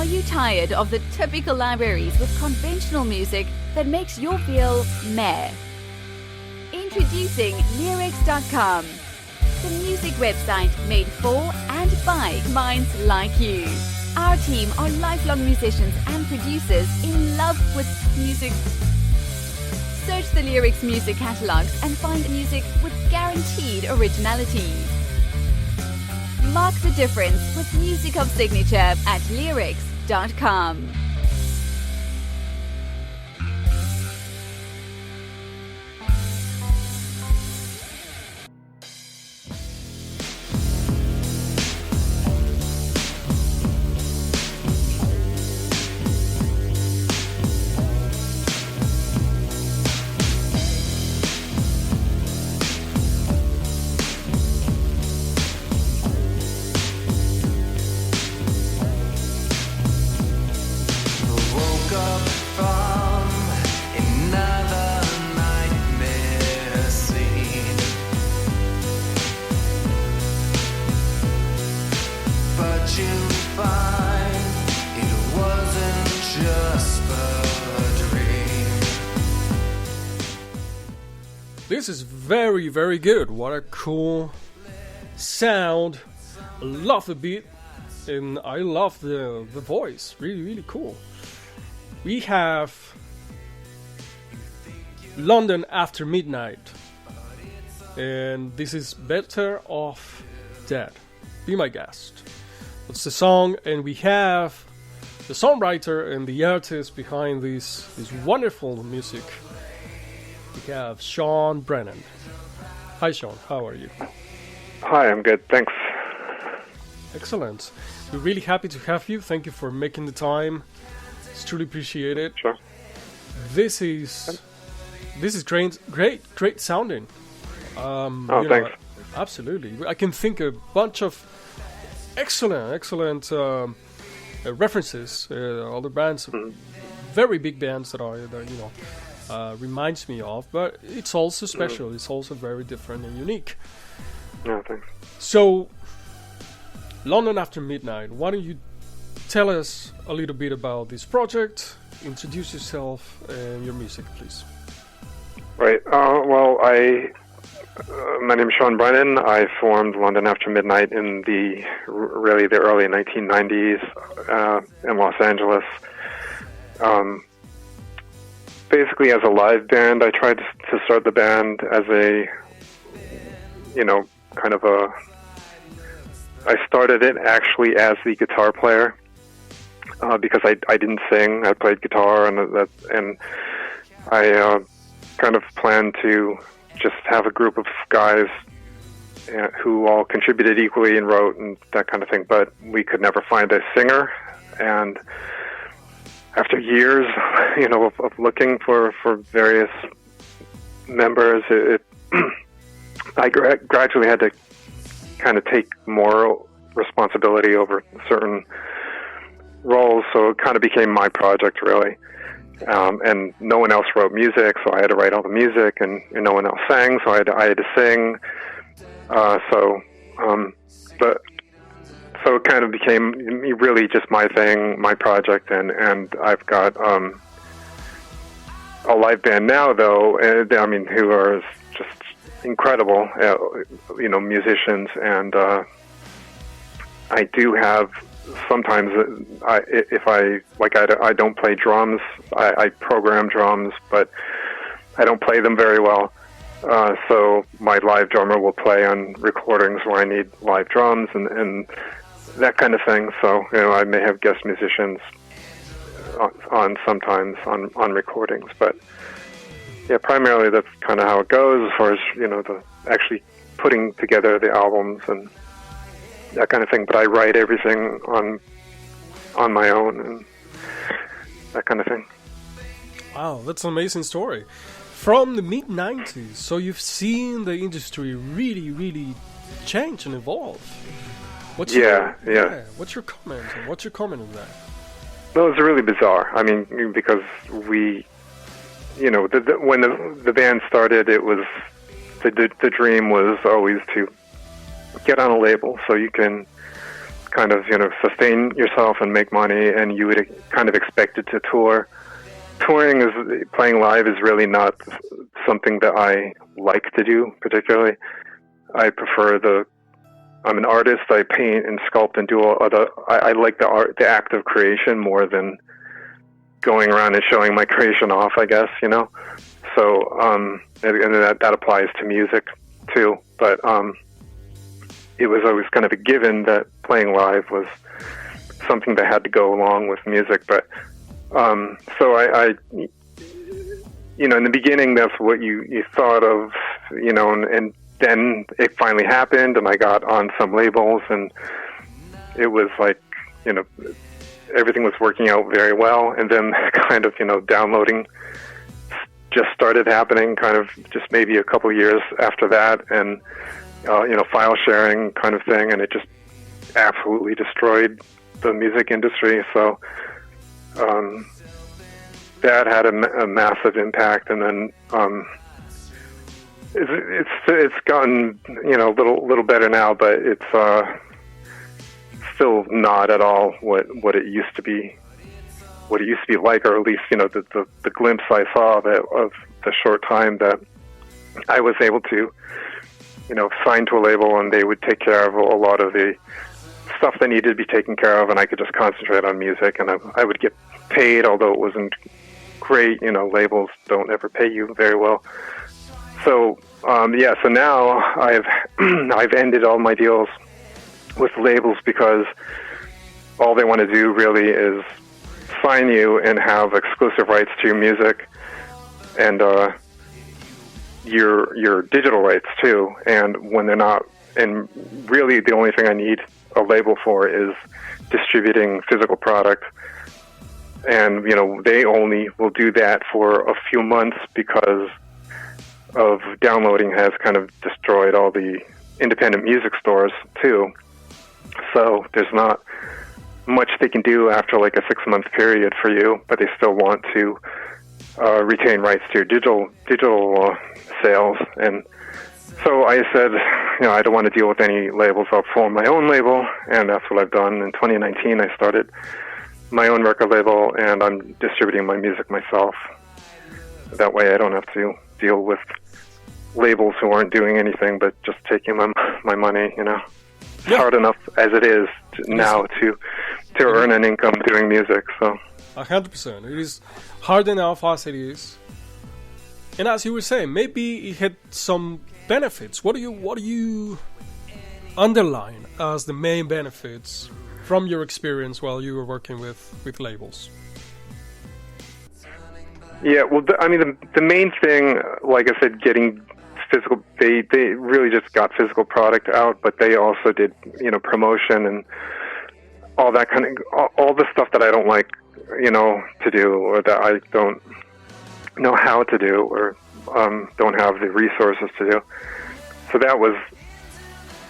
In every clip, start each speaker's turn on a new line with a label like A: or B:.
A: Are you tired of the typical libraries with conventional music that makes you feel meh? Introducing Leerecs.com, the music website made for and by minds like you. Our team are lifelong musicians and producers in love with music. Search the Leerecs music catalogs and find music with guaranteed originality. Mark the difference with music of signature at Leerecs.com.
B: This is very, very good. What a cool sound. I love the beat and I love the voice. Really, really cool. We have London After Midnight. And this is Better Off Dead. Be my guest. It's the song, and we have the songwriter and the artist behind this wonderful music. We have Sean Brennan. Hi Sean, how are you?
C: Hi, I'm good, thanks.
B: Excellent. We're really happy to have you. Thank you for making the time. It's truly appreciated.
C: Sure.
B: This is great sounding.
C: Thanks.
B: Absolutely. I can think a bunch of excellent references. Other bands, very big bands that reminds me of, but it's also special. It's also very different and unique.
C: No, thanks.
B: So, London After Midnight, why don't you tell us a little bit about this project, introduce yourself and your music, please.
C: Right. My name is Sean Brennan. I formed London After Midnight in the early 1990s in Los Angeles. Basically, as a live band, I tried to start the band as I started it actually as the guitar player because I didn't sing. I played guitar, and I kind of planned to just have a group of guys who all contributed equally and wrote and that kind of thing. But we could never find a singer, and after years, of looking for various members, I gradually had to kind of take more responsibility over certain roles, so it kind of became my project, really. And no one else wrote music, so I had to write all the music, and no one else sang, so I had to sing. So it kind of became really just my thing, my project, and I've got a live band now, though. Who are just incredible, musicians, and I do have sometimes I don't play drums. I program drums, but I don't play them very well. So my live drummer will play on recordings where I need live drums and that kind of thing. So I may have guest musicians on sometimes on recordings, but yeah, primarily that's kind of how it goes as far as the actually putting together the albums and that kind of thing. But I write everything on my own and that kind of thing.
B: Wow, that's an amazing story. From the mid-90s, so you've seen the industry really, really change and evolve. What's your comment? What's your comment on that?
C: No, it's really bizarre. I mean, because we, when the band started, it was the dream was always to get on a label so you can kind of, sustain yourself and make money, and you would kind of expect it to tour. Playing live is really not something that I like to do particularly. I prefer I'm an artist. I paint and sculpt and do I like the act of creation more than going around and showing my creation off, I guess, So, and that applies to music too. But it was always kind of a given that playing live was something that had to go along with music. But so I in the beginning, that's what you thought of, and then it finally happened, and I got on some labels, and it was like, everything was working out very well. And then kind of, downloading just started happening kind of just maybe a couple years after that, and, file sharing kind of thing, and it just absolutely destroyed the music industry. So that had a massive impact, and then it's gotten a little better now, but it's still not at all what it used to be. What it used to be like, or at least the glimpse I saw of the short time that I was able to sign to a label, and they would take care of a lot of the stuff that needed to be taken care of, and I could just concentrate on music, and I would get paid, although it wasn't great. Labels don't ever pay you very well. So so now I've ended all my deals with labels, because all they want to do really is sign you and have exclusive rights to your music and your digital rights too. And when they're not, and really the only thing I need a label for is distributing physical product. And they only will do that for a few months, because of downloading has kind of destroyed all the independent music stores too. So there's not much they can do after like a 6-month period for you, but they still want to retain rights to your digital sales. And so I said, I don't want to deal with any labels. I'll form my own label, and that's what I've done. In 2019, I started my own record label, and I'm distributing my music myself. That way I don't have to deal with labels who aren't doing anything but just taking my money, It's hard enough as it is now to earn an income doing music. So
B: 100%. It is hard enough as it is. And as you were saying, maybe it had some benefits. What do you underline as the main benefits from your experience while you were working with labels?
C: Yeah, well, the main thing, like I said, getting physical, they really just got physical product out, but they also did, promotion and all that kind of, all the stuff that I don't like, to do, or that I don't know how to do, or don't have the resources to do. So that was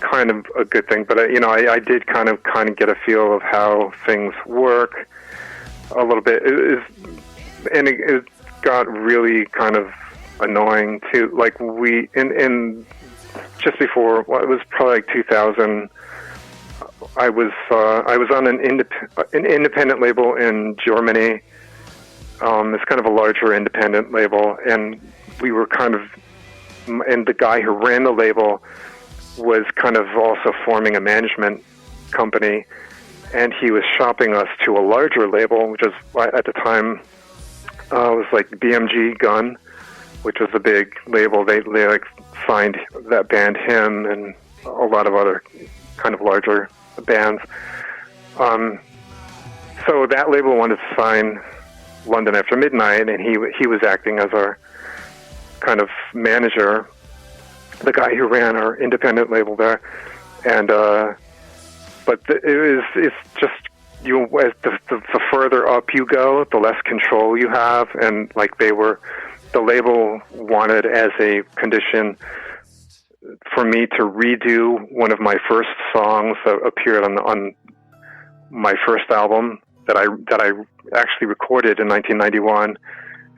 C: kind of a good thing. But I did kind of get a feel of how things work a little bit. It got really kind of annoying too. Like in just before, it was probably like 2000. I was on an independent label in Germany. It's kind of a larger independent label, and we were and the guy who ran the label was kind of also forming a management company, and he was shopping us to a larger label, which is at the time was like BMG Gun, which was a big label. They like signed that band him and a lot of other kind of larger bands. So that label wanted to sign London After Midnight, and he was acting as our kind of manager, the guy who ran our independent label there. And but it's just, as the further up you go, the less control you have. And like the label wanted as a condition for me to redo one of my first songs that appeared on my first album that I actually recorded in 1991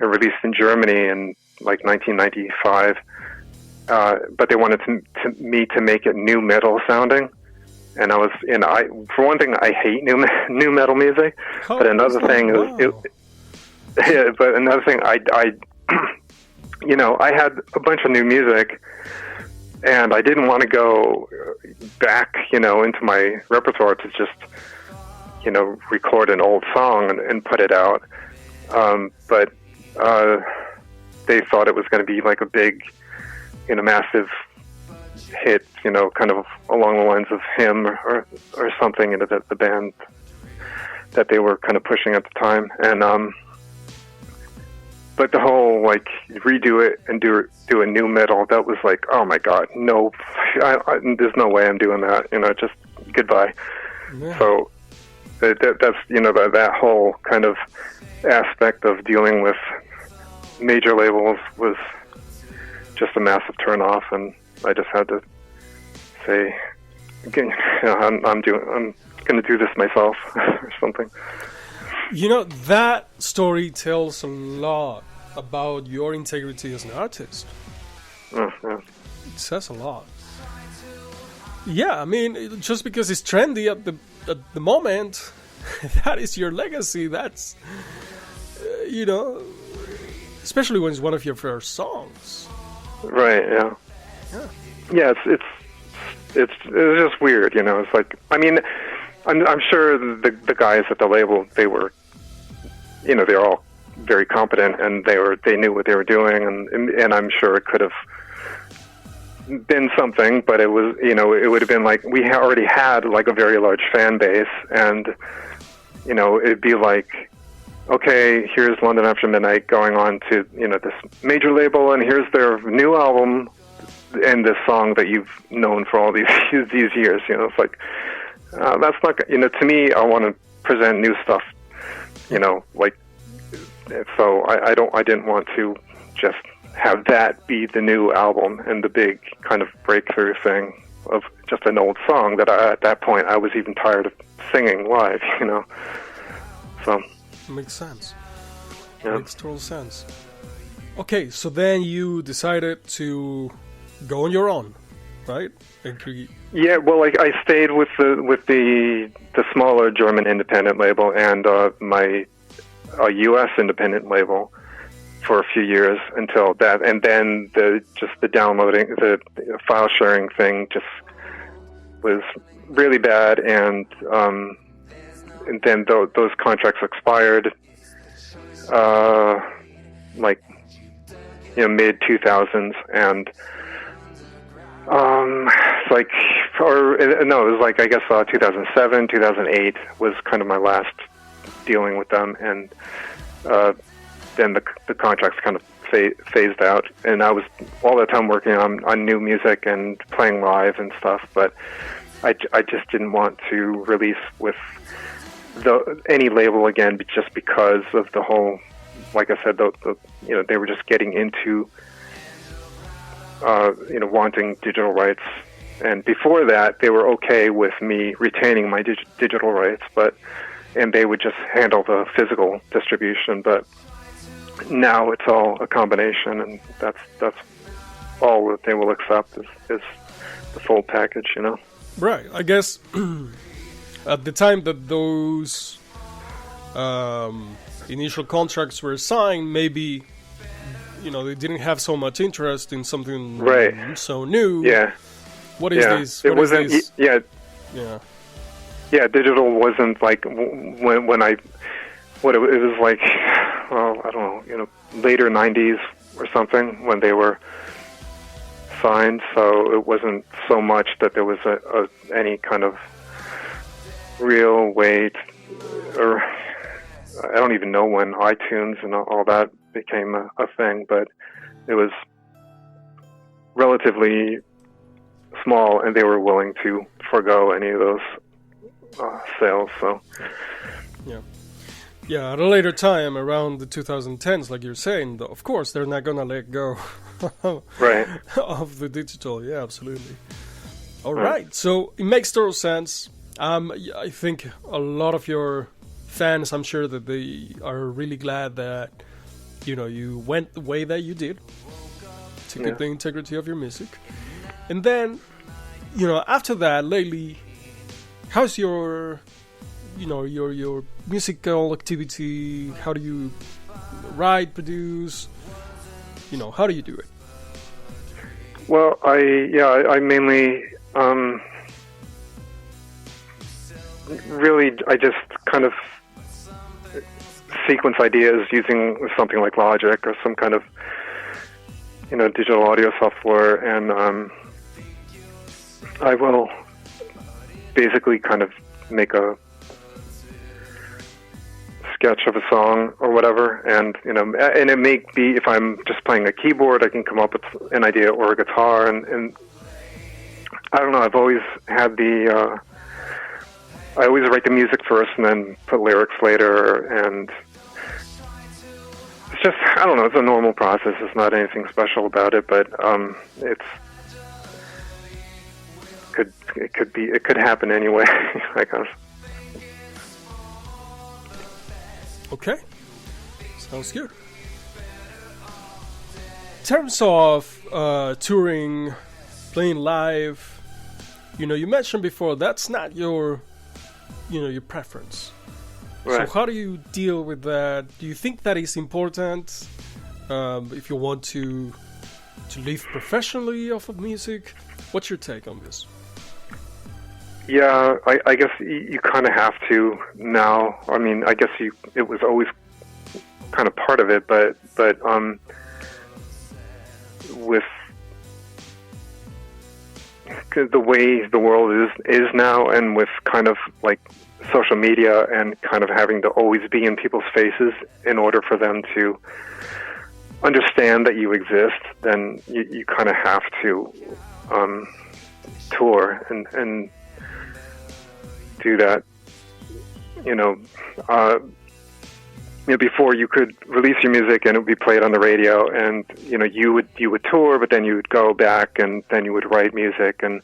C: and released in Germany in like 1995. But they wanted me to make it new metal sounding, and for one thing, I hate new metal music, but another thing but another thing, I I had a bunch of new music, and I didn't want to go back, into my repertoire to just, record an old song and put it out. But they thought it was going to be like a big, massive hit, kind of along the lines of Him or something, the band that they were kind of pushing at the time. And but the whole redo it and do a new metal, that was like, oh my god, no, there's no way I'm doing that. Just goodbye. Yeah. So that's that whole kind of aspect of dealing with major labels was just a massive turnoff, and I just had to say, I'm going to do this myself or something.
B: That story tells a lot about your integrity as an artist.
C: Yeah.
B: It says a lot. Yeah, I mean, just because it's trendy at the moment, that is your legacy. That's, especially when it's one of your first songs.
C: Right. Yeah. Yeah. It's just weird. It's like, I mean, I'm sure the guys at the label, they were, they're all very competent, and they knew what they were doing, and I'm sure it could have been something, but it was, it would have been like, we already had like a very large fan base, and it'd be like, okay, here's London After Midnight going on to this major label, and here's their new album and this song that you've known for all these years. It's like, that's not, to me, I want to present new stuff, so I didn't want to just have that be the new album and the big kind of breakthrough thing of just an old song that at that point I was even tired of singing live, so.
B: Makes sense.
C: Yeah.
B: Makes total sense. Okay, so then you decided to go on your own, right?
C: Yeah, well, I stayed with the smaller German independent label and my U.S. independent label for a few years until that, and then the downloading, the file sharing thing just was really bad, and then those contracts expired, mid 2000s, and it was like, I guess 2007, 2008 was kind of my last dealing with them, and then the contracts kind of phased out, and I was all the time working on new music and playing live and stuff, but I just didn't want to release with any label again, just because of the whole, like I said, they were just getting into wanting digital rights, and before that they were okay with me retaining my digital rights, and they would just handle the physical distribution, but now it's all a combination, and that's all that they will accept is the full package,
B: Right. I guess at the time that those initial contracts were signed, maybe they didn't have so much interest in something so new.
C: Yeah.
B: What is this?
C: It wasn't.
B: Yeah.
C: Yeah. Digital wasn't like when it was like, well, I don't know, later 90s or something when they were signed. So it wasn't so much that there was any kind of real way or I don't even know when iTunes and all that became a thing, but it was relatively small, and they were willing to forego any of those sales. So,
B: yeah. At a later time, around the 2010s, like you're saying, of course, they're not gonna let go,
C: right,
B: of the digital. Yeah, absolutely. All right, so it makes total sense. I think a lot of your fans, I'm sure that they are really glad that you went the way that you did to keep the integrity of your music. And then, after that, lately, how's your your musical activity? How do you write, produce? How do you do it?
C: Well, I mainly I just kind of sequence ideas using something like Logic or some kind of digital audio software, and I will basically kind of make a sketch of a song or whatever, and and it may be, if I'm just playing a keyboard, I can come up with an idea, or a guitar, and I don't know, I've always had I always write the music first and then put lyrics later, and it's just, I don't know, it's a normal process. It's not anything special about it, but it could happen anyway, I guess.
B: Okay, sounds good. In terms of touring, playing live, you mentioned before that's not your your preference.
C: Right.
B: So how do you deal with that? Do you think that is important if you want to live professionally off of music? What's your take on this?
C: Yeah, I guess you kind of have to now. I mean, I guess it was always kind of part of it, but with the way the world is now, and with kind of like social media and kind of having to always be in people's faces in order for them to understand that you exist, then you kind of have to tour and do that. Before you could release your music and it would be played on the radio, and you would tour, but then you would go back and then you would write music, and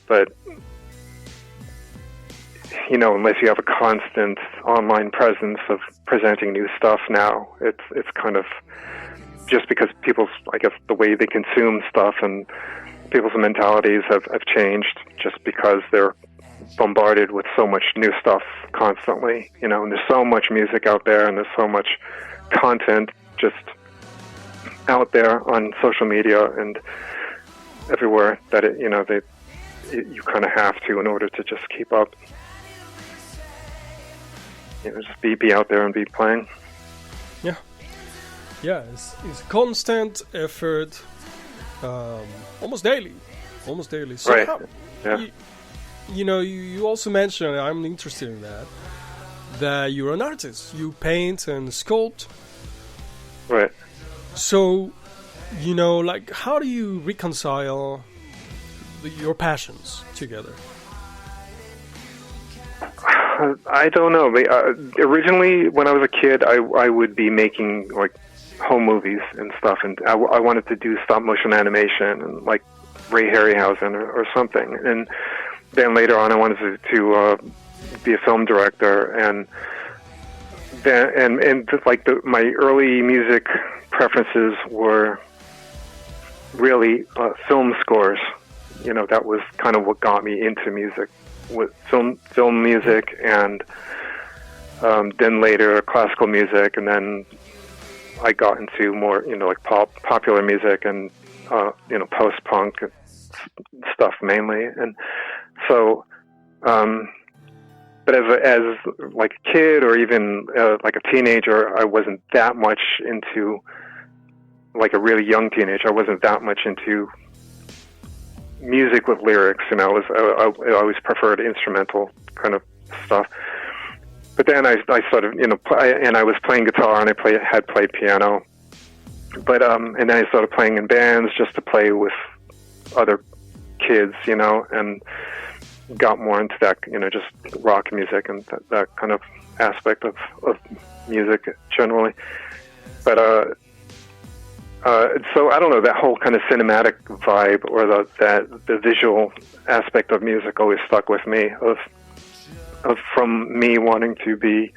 C: but unless you have a constant online presence of presenting new stuff now, it's kind of, just because people's, I guess, the way they consume stuff and people's mentalities have changed, just because they're bombarded with so much new stuff constantly, and there's so much music out there, and there's so much content just out there on social media and everywhere, that you kind of have to, in order to just keep up, just be out there and be playing.
B: It's constant effort, almost daily. So
C: right.
B: How, you also mentioned, I'm interested in that you're an artist. You paint and sculpt.
C: Right.
B: So, how do you reconcile your passions together?
C: I don't know. Originally, when I was a kid, I would be making like home movies and stuff, and I wanted to do stop motion animation and like Ray Harryhausen or something. And then later on, I wanted to be a film director, and then like my early music preferences were really film scores. That was kind of what got me into music, with film music, and then later classical music, and then I got into more like popular music and post-punk stuff mainly. And so but as like a kid, or even like a teenager, I wasn't that much into, like a really young teenager, I wasn't that much into music with lyrics. I always preferred instrumental kind of stuff. But then I started, and I was playing guitar, and I had played piano. But and then I started playing in bands just to play with other kids, and got more into that, just rock music and that kind of aspect of music generally. But so I don't know, that whole kind of cinematic vibe, or the visual aspect of music always stuck with me, from me wanting to be,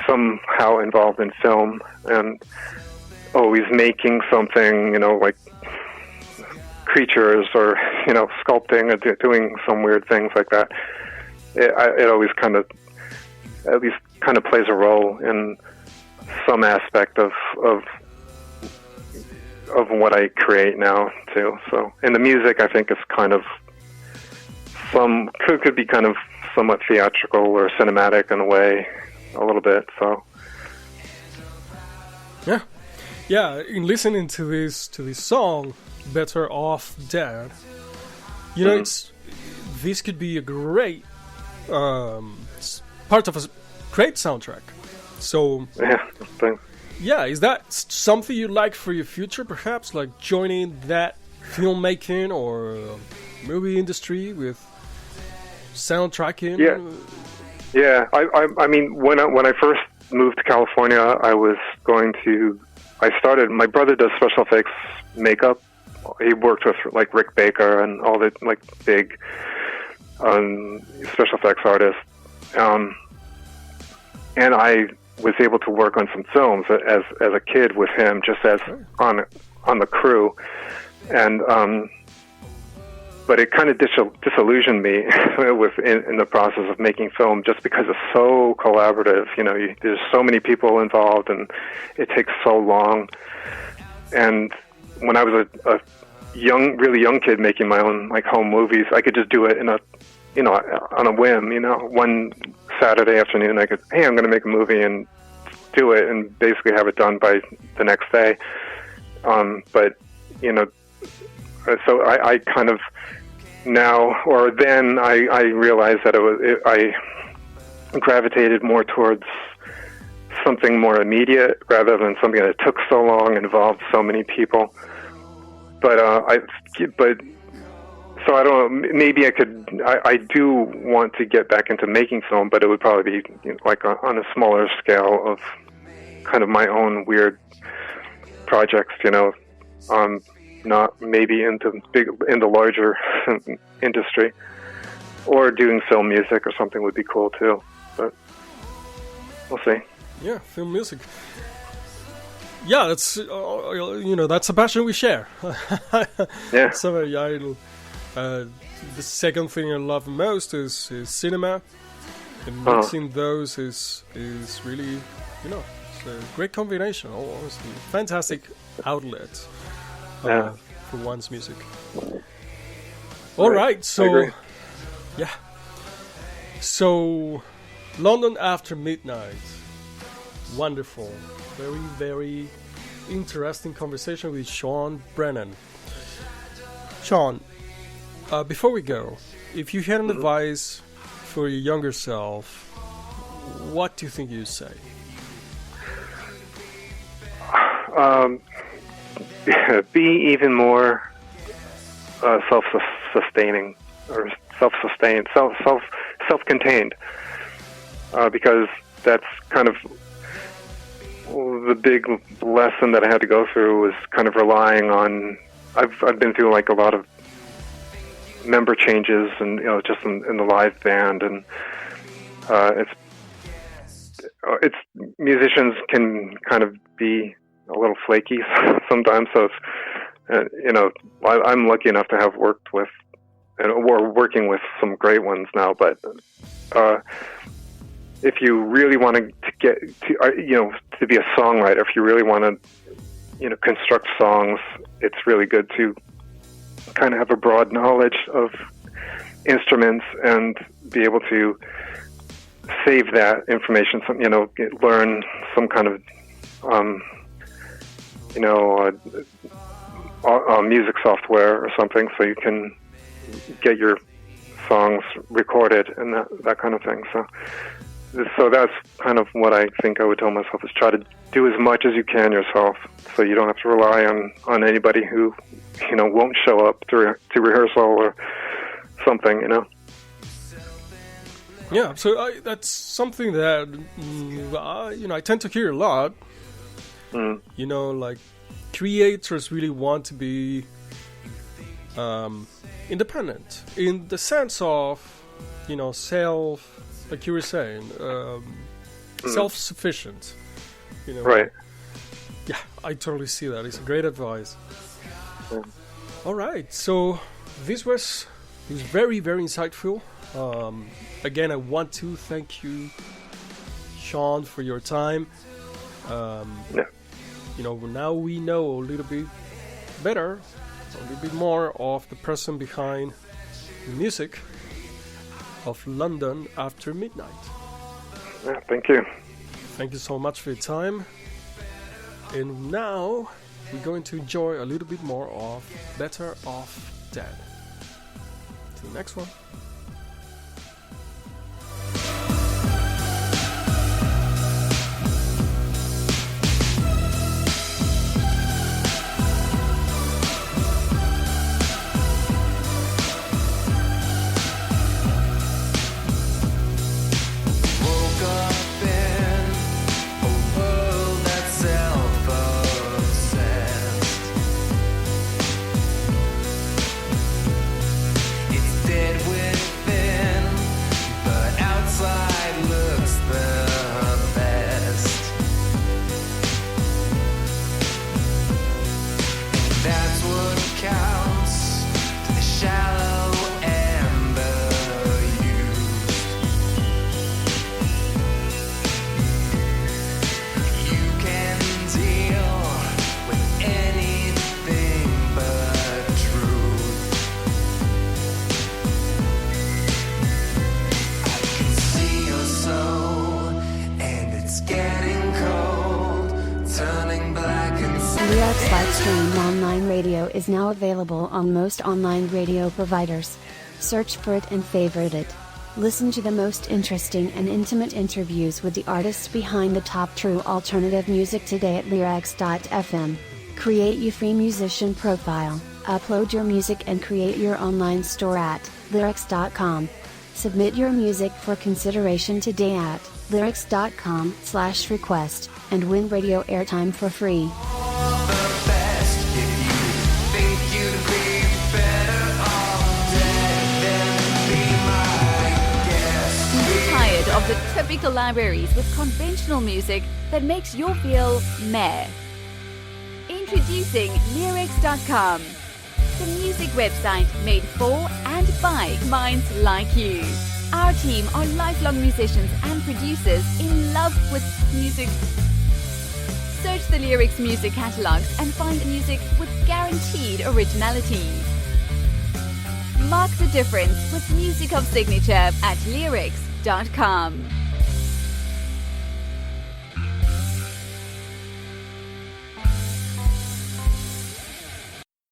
C: somehow involved in film, and always making something, like creatures or sculpting or doing some weird things like that. It always kind of at least kind of plays a role in some aspect of what I create now too. So, and the music I think is kind of could be kind of somewhat theatrical or cinematic in a way, a little bit. So,
B: yeah. In listening to this song, "Better Off Dead," this could be a great part of a great soundtrack. So,
C: yeah, thanks.
B: Yeah, is that something you'd like for your future, perhaps? Like joining that filmmaking or movie industry with soundtracking?
C: Yeah. I mean, when I first moved to California, I started, my brother does special effects makeup. He worked with like Rick Baker and all the like big special effects artists. And I was able to work on some films as a kid with him, just as on the crew, and but it kind of disillusioned me in the process of making film, just because it's so collaborative. There's so many people involved, and it takes so long. And when I was a really young kid making my own like home movies, I could just do it on a whim. One Saturday afternoon, I could, hey, I'm going to make a movie and do it, and basically have it done by the next day. But so I kind of then I realized that I gravitated more towards something more immediate rather than something that took so long, involved so many people. But so I don't know, maybe I do want to get back into making film, but it would probably be like on a smaller scale of kind of my own weird projects, not maybe in the larger industry, or doing film music or something would be cool too, but we'll see.
B: Yeah, film music. Yeah, that's that's a passion we share.
C: Yeah.
B: So the second thing I love most is cinema, and mixing those is really it's a great combination. Honestly, fantastic outlet for one's music. All right, so yeah, so London After Midnight, wonderful, very very interesting conversation with Sean Brennan. Sean, before we go, if you had an advice for your younger self, what do you think you'd say?
C: Be even more self-sustaining, or self-sustained, self-contained, because that's kind of the big lesson that I had to go through, was kind of relying on. I've been through like a lot of member changes, and just in the live band, and it's musicians can kind of be a little flaky sometimes. So I'm lucky enough to have worked with, or working with some great ones now. But if you really want to get to be a songwriter, if you really want to construct songs, it's really good to kind of have a broad knowledge of instruments and be able to save that information. Learn some kind of music software or something, so you can get your songs recorded and that kind of thing. So that's kind of what I think I would tell myself, is try to do as much as you can yourself, so you don't have to rely on anybody who won't show up to rehearsal or something.
B: Yeah, so that's something that I tend to hear a lot. Like creators really want to be independent in the sense of like you were saying, self-sufficient.
C: Right.
B: Yeah, I totally see that. It's a great advice. All right, so this was very, very insightful. Again, I want to thank you, Sean, for your time.
C: Yeah.
B: You know, now we know a little bit better, a little bit more of the person behind the music of London After Midnight.
C: Yeah, thank you.
B: Thank you so much for your time. And now we're going to enjoy a little bit more of Better Off Dead. To the next one.
D: Leerecs live stream online radio is now available on most online radio providers. Search for it and favorite it. Listen to the most interesting and intimate interviews with the artists behind the top true alternative music today at Leerecs.fm. Create your free musician profile, upload your music and create your online store at Leerecs.com. Submit your music for consideration today at Leerecs.com/request and win radio airtime for free.
A: Of the typical libraries with conventional music that makes you feel meh. Introducing Leerecs.com, the music website made for and by minds like you. Our team are lifelong musicians and producers in love with music. Search the Leerecs music catalogs and find music with guaranteed originality. Mark the difference with music of signature at Leerecs.com.